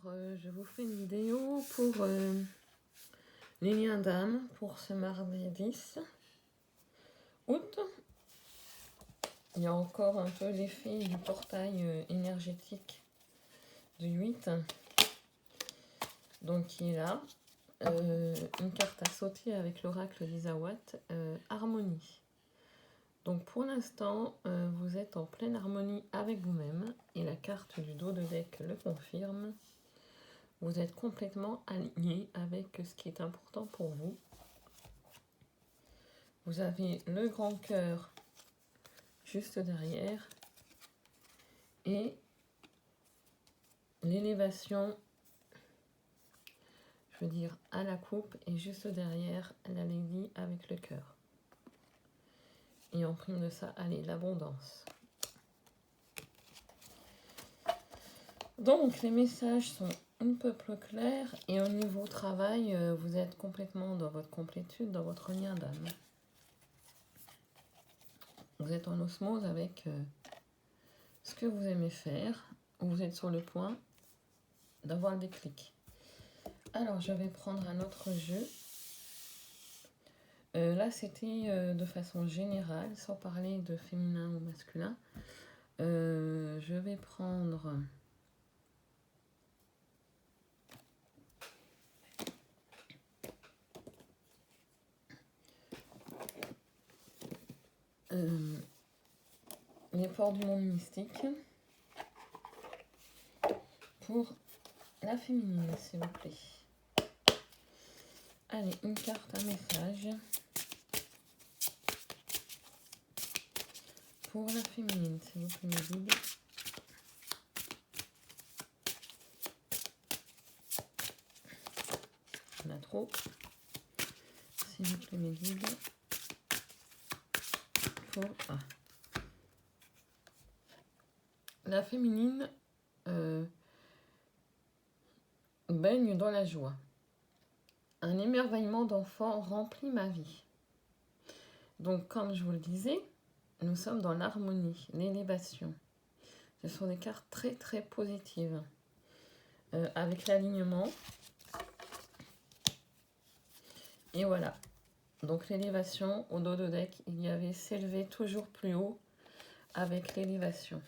Je vous fais une vidéo pour les liens d'âme pour ce mardi 10 août. Il y a encore un peu l'effet du portail énergétique du 8, donc qui est là. Une carte à sauter avec l'oracle d'Isawat, harmonie. Donc pour l'instant, vous êtes en pleine harmonie avec vous-même et la carte du dos de deck le confirme. Vous êtes complètement aligné avec ce qui est important pour vous. Vous avez le grand cœur juste derrière et l'élévation, je veux dire à la coupe, et juste derrière la lady avec le cœur. Et en prime de ça, allez, l'abondance. Donc les messages sont un peu plus clairs et au niveau travail, vous êtes complètement dans votre complétude, dans votre lien d'âme. Vous êtes en osmose avec ce que vous aimez faire. Vous êtes sur le point d'avoir le déclic. Alors, je vais prendre un autre jeu. Là, c'était de façon générale, sans parler de féminin ou masculin. Je vais prendre... les ports du monde mystique pour la féminine, s'il vous plaît. Allez, une carte, un message pour la féminine, s'il vous plaît, mes guides. On a trop. S'il vous plaît, mes guides. Pour... Ah. La féminine baigne dans la joie. Un émerveillement d'enfant remplit ma vie. Donc, comme je vous le disais, nous sommes dans l'harmonie, l'élévation. Ce sont des cartes très très positives. Avec l'alignement. Et voilà. Donc l'élévation, au dos de deck, il y avait s'élever toujours plus haut avec l'élévation.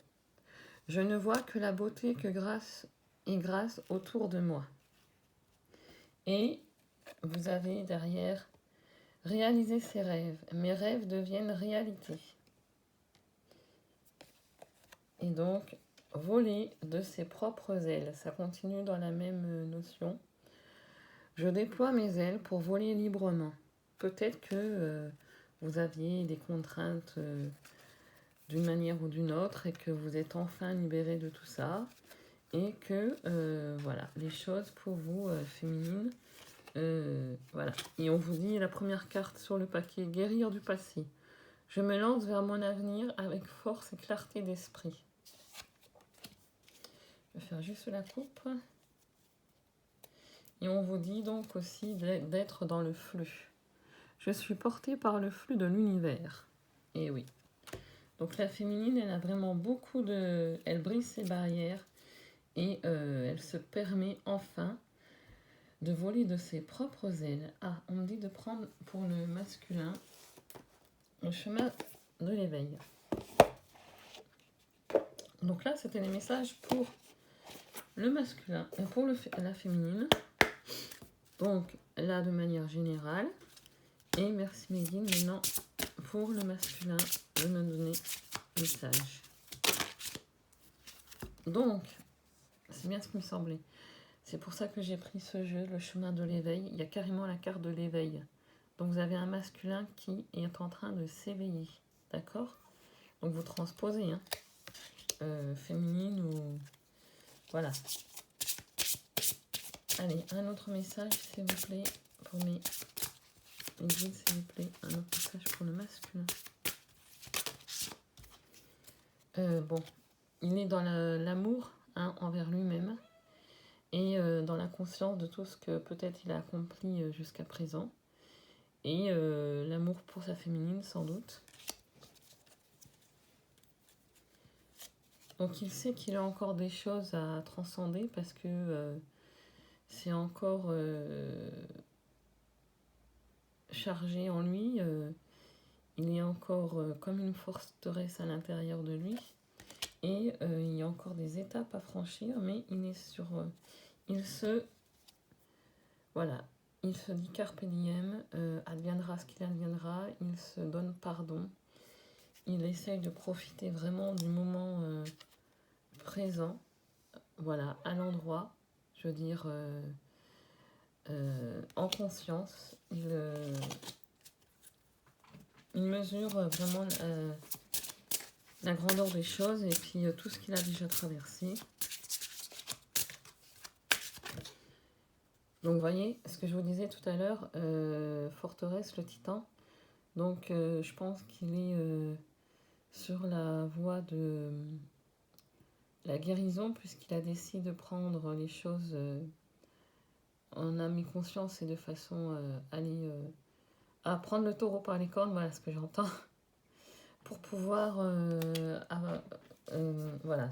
Je ne vois que la beauté que grâce et grâce autour de moi. Et vous avez derrière réaliser ses rêves. Mes rêves deviennent réalité. Et donc, voler de ses propres ailes. Ça continue dans la même notion. Je déploie mes ailes pour voler librement. Peut-être que vous aviez des contraintes d'une manière ou d'une autre et que vous êtes enfin libéré de tout ça. Et que, voilà, les choses pour vous, féminines, voilà. Et on vous dit la première carte sur le paquet, guérir du passé. Je me lance vers mon avenir avec force et clarté d'esprit. Je vais faire juste la coupe. Et on vous dit donc aussi d'être dans le flux. Je suis portée par le flux de l'univers. Et oui. Donc la féminine, elle a vraiment beaucoup de... Elle brise ses barrières et elle se permet enfin de voler de ses propres ailes. Ah, on me dit de prendre pour le masculin le chemin de l'éveil. Donc là, c'était les messages pour le masculin et pour la féminine. Donc là, de manière générale. Et merci Mégine, maintenant pour le masculin de me donner le message. Donc, c'est bien ce qui me semblait. C'est pour ça que j'ai pris ce jeu, le chemin de l'éveil. Il y a carrément la carte de l'éveil. Donc vous avez un masculin qui est en train de s'éveiller. D'accord? Donc vous transposez, hein. Féminine ou... Voilà. Allez, un autre message, s'il vous plaît, pour mes guides, s'il vous plaît. Un autre message pour le masculin. Bon, il est dans l'amour, hein, envers lui-même. Et dans la conscience de tout ce que peut-être il a accompli jusqu'à présent. Et l'amour pour sa féminine, sans doute. Donc il sait qu'il a encore des choses à transcender parce que c'est encore chargé en lui. Il est encore comme une forteresse à l'intérieur de lui. Et il y a encore des étapes à franchir, mais il est sur... il se... Voilà. Il se dit carpe diem, adviendra ce qu'il adviendra, il se donne pardon. Il essaye de profiter vraiment du moment présent, voilà, à l'endroit, je veux dire, en conscience. Il mesure vraiment la grandeur des choses et puis tout ce qu'il a déjà traversé. Donc vous voyez, ce que je vous disais tout à l'heure, forteresse, le titan. Donc je pense qu'il est sur la voie de la guérison puisqu'il a décidé de prendre les choses en âme et conscience et de façon à prendre le taureau par les cornes, voilà ce que j'entends, pour pouvoir voilà,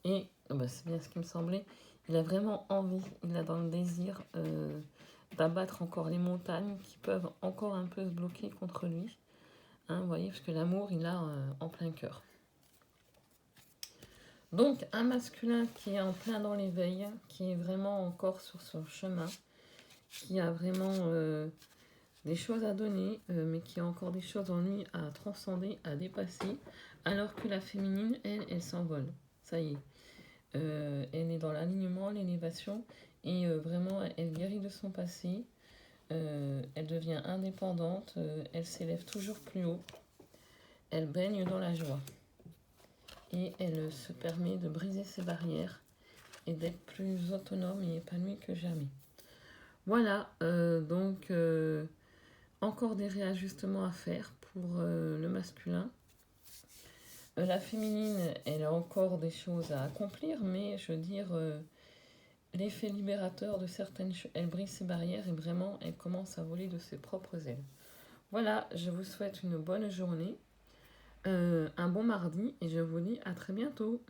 et c'est bien ce qui me semblait, il a vraiment envie, il a dans le désir d'abattre encore les montagnes qui peuvent encore un peu se bloquer contre lui. Hein, vous voyez, parce que l'amour, il a en plein cœur. Donc, un masculin qui est en plein dans l'éveil, qui est vraiment encore sur son chemin, qui a vraiment des choses à donner, mais qui a encore des choses en lui à transcender, à dépasser, alors que la féminine, elle s'envole. Ça y est. Elle est dans l'alignement, l'élévation, et vraiment, elle guérit de son passé. Elle devient indépendante, elle s'élève toujours plus haut. Elle baigne dans la joie. Et elle se permet de briser ses barrières et d'être plus autonome et épanouie que jamais. Voilà, donc encore des réajustements à faire pour le masculin. La féminine, elle a encore des choses à accomplir, mais je veux dire, l'effet libérateur de certaines choses, elle brise ses barrières et vraiment, elle commence à voler de ses propres ailes. Voilà, je vous souhaite une bonne journée, un bon mardi et je vous dis à très bientôt.